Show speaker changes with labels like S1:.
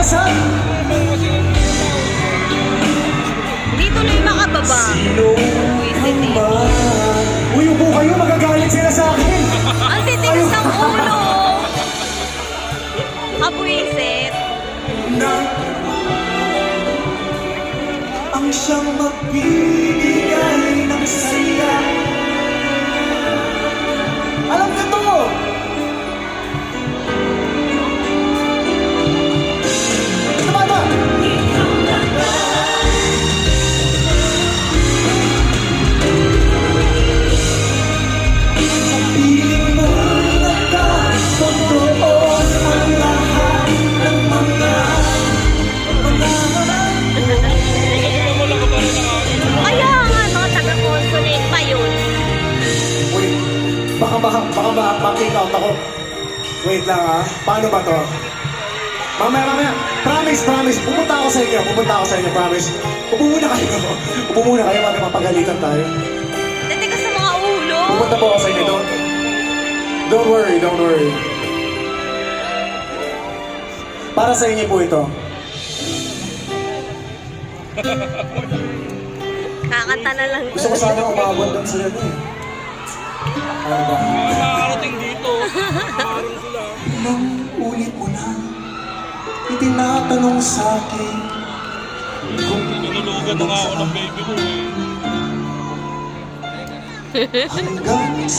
S1: kasal.
S2: Hindi tuloy makababa.
S1: Sino
S2: Wisit eh.
S1: man? Uy, upo kayo, magagalit sila sa akin.
S2: Ang titigas ng ulo. Kapwisit.
S1: Na ang siyang magbibigay ng saya. Alam niyo to! Ito ba ito? Piling mo nagkatotoo ang lahat ng mga
S2: Kaya nga, no, taga-consulate pa yun.
S1: Uy, baka ma-kick out ako. Wait lang ha. Paano ba to? Mamaya. Promise. Pupunta ako sa inyo, promise. Upo muna kayo, mapagalitan tayo.
S2: Titigas ng mga ulo.
S1: Pupunta po ako sa inyo, don't worry. Para sa inyo po ito.
S2: Kakanta na lang.
S1: Gusto ko sana umabot doon sila eh. Ano ba?
S3: Nakakarating dito. Parang sila.
S1: Ilang ulit mo na itinatanong sa akin kung
S3: Tinulugan na nga ako ng baby ko eh.
S1: hanggang sa